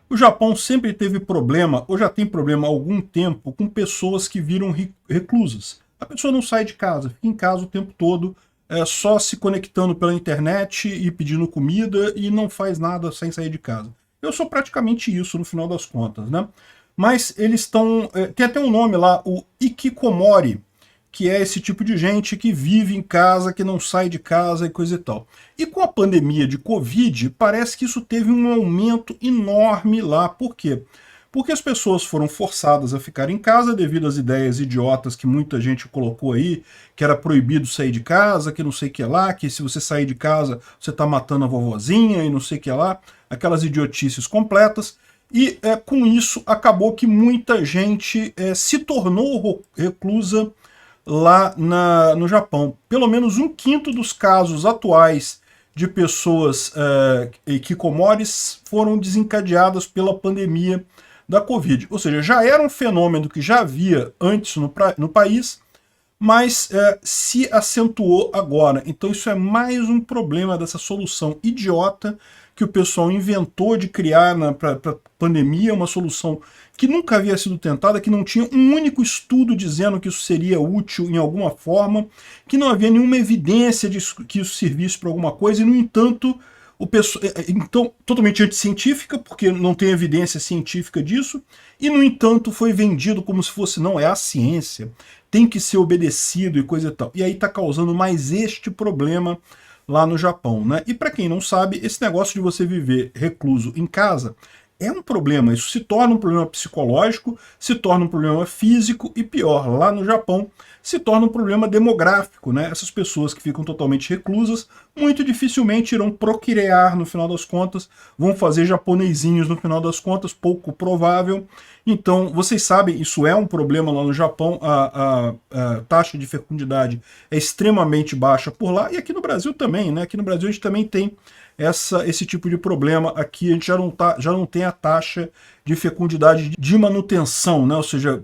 O Japão sempre teve problema, ou já tem problema há algum tempo, com pessoas que viram reclusas. A pessoa não sai de casa, fica em casa o tempo todo, só se conectando pela internet e pedindo comida e não faz nada sem sair de casa. Eu sou praticamente isso no final das contas, né? Mas eles estão. Tem até um nome lá, o Ikikomori, que é esse tipo de gente que vive em casa, que não sai de casa e coisa e tal. E com a pandemia de Covid, parece que isso teve um aumento enorme lá. Por quê? Porque as pessoas foram forçadas a ficar em casa devido às ideias idiotas que muita gente colocou aí, que era proibido sair de casa, que não sei o que lá, que se você sair de casa você está matando a vovozinha e não sei o que lá, aquelas idiotices completas. E com isso acabou que muita gente se tornou reclusa lá no Japão. Pelo menos um quinto dos casos atuais de pessoas hikikomoris foram desencadeadas pela pandemia da Covid. Ou seja, já era um fenômeno que já havia antes no país, mas se acentuou agora. Então isso é mais um problema dessa solução idiota que o pessoal inventou de criar para a pandemia, uma solução que nunca havia sido tentada, que não tinha um único estudo dizendo que isso seria útil em alguma forma, que não havia nenhuma evidência de que isso servisse para alguma coisa, e no entanto, o pessoal, então, totalmente anticientífica, porque não tem evidência científica disso, e no entanto foi vendido como se fosse, não, é a ciência, tem que ser obedecido e coisa e tal. E aí está causando mais este problema lá no Japão, né? E para quem não sabe, esse negócio de você viver recluso em casa é um problema. Isso se torna um problema psicológico, se torna um problema físico e pior, lá no Japão se torna um problema demográfico, né? Essas pessoas que ficam totalmente reclusas muito dificilmente irão procriar no final das contas, vão fazer japonesinhos no final das contas, pouco provável. Então, vocês sabem, isso é um problema lá no Japão, a taxa de fecundidade é extremamente baixa por lá, e aqui no Brasil também, né? Aqui no Brasil a gente também tem esse tipo de problema. Aqui a gente já não tem a taxa de fecundidade de manutenção, né? Ou seja,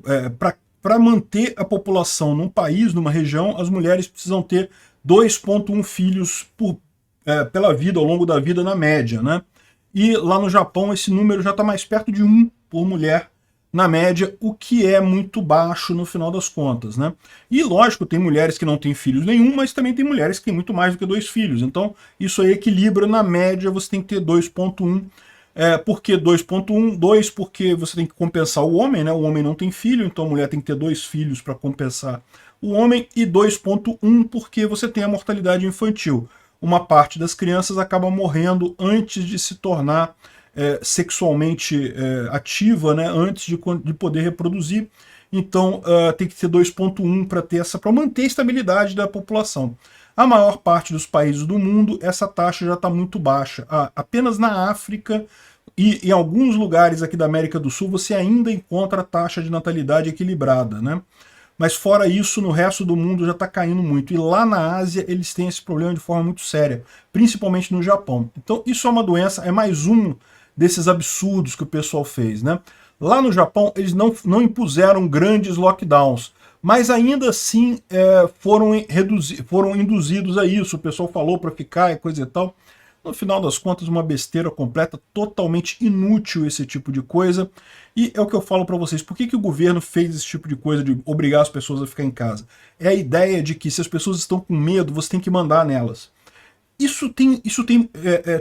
para manter a população num país, numa região, as mulheres precisam ter 2,1 filhos pela vida, ao longo da vida, na média, né? E lá no Japão esse número já está mais perto de 1 por mulher na média, o que é muito baixo no final das contas, né? E lógico, tem mulheres que não têm filhos nenhum, mas também tem mulheres que têm muito mais do que 2 filhos. Então isso aí equilibra, na média você tem que ter 2,1. Por que 2,1? 2 porque você tem que compensar o homem, né? O homem não tem filho, então a mulher tem que ter 2 filhos para compensar o homem, e 2,1 porque você tem a mortalidade infantil. Uma parte das crianças acaba morrendo antes de se tornar sexualmente ativa, né, antes de poder reproduzir. Então tem que ter 2,1 para manter a estabilidade da população. A maior parte dos países do mundo, essa taxa já está muito baixa. Apenas na África e em alguns lugares aqui da América do Sul você ainda encontra a taxa de natalidade equilibrada, né? Mas fora isso, no resto do mundo já está caindo muito. E lá na Ásia eles têm esse problema de forma muito séria, principalmente no Japão. Então isso é uma doença, é mais um desses absurdos que o pessoal fez, né? Lá no Japão eles não impuseram grandes lockdowns, mas ainda assim foram induzidos a isso. O pessoal falou para ficar e coisa e tal. No final das contas, uma besteira completa, totalmente inútil esse tipo de coisa. E é o que eu falo para vocês. Por que o governo fez esse tipo de coisa de obrigar as pessoas a ficar em casa? É a ideia de que se as pessoas estão com medo, você tem que mandar nelas.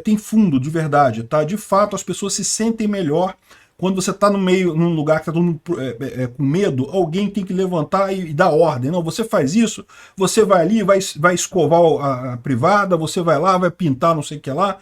Tem fundo de verdade, tá? De fato, as pessoas se sentem melhor quando você está num lugar que está todo mundo com medo. Alguém tem que levantar e dar ordem. Não, você faz isso, você vai ali, vai escovar a privada, você vai lá, vai pintar não sei o que lá.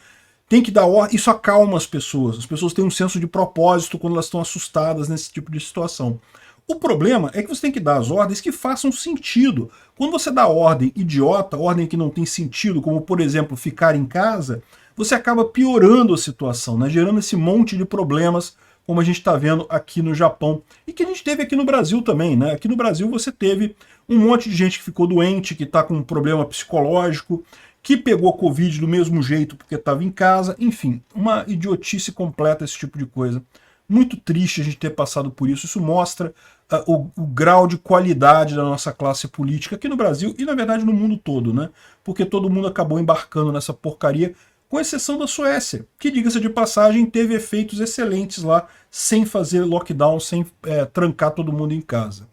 Tem que dar ordem. Isso acalma as pessoas. As pessoas têm um senso de propósito quando elas estão assustadas nesse tipo de situação. O problema é que você tem que dar as ordens que façam sentido. Quando você dá ordem idiota, ordem que não tem sentido, como por exemplo ficar em casa, você acaba piorando a situação, né? Gerando esse monte de problemas, como a gente está vendo aqui no Japão, e que a gente teve aqui no Brasil também, né? Aqui no Brasil você teve um monte de gente que ficou doente, que está com um problema psicológico, que pegou Covid do mesmo jeito porque estava em casa, enfim, uma idiotice completa esse tipo de coisa. Muito triste a gente ter passado por isso. Isso mostra o grau de qualidade da nossa classe política aqui no Brasil e, na verdade, no mundo todo, né? Porque todo mundo acabou embarcando nessa porcaria com exceção da Suécia, que, diga-se de passagem, teve efeitos excelentes lá, sem fazer lockdown, sem trancar todo mundo em casa.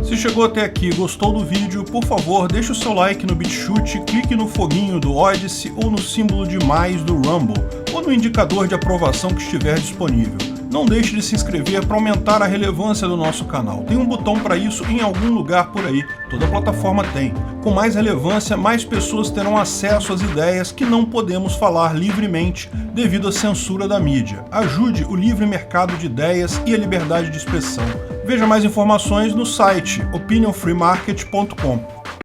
Se chegou até aqui e gostou do vídeo, por favor, deixe o seu like no BitChute, clique no foguinho do Odysee ou no símbolo de mais do Rumble, ou no indicador de aprovação que estiver disponível. Não deixe de se inscrever para aumentar a relevância do nosso canal. Tem um botão para isso em algum lugar por aí, toda plataforma tem. Com mais relevância, mais pessoas terão acesso às ideias que não podemos falar livremente devido à censura da mídia. Ajude o livre mercado de ideias e a liberdade de expressão. Veja mais informações no site opinionfreemarket.com.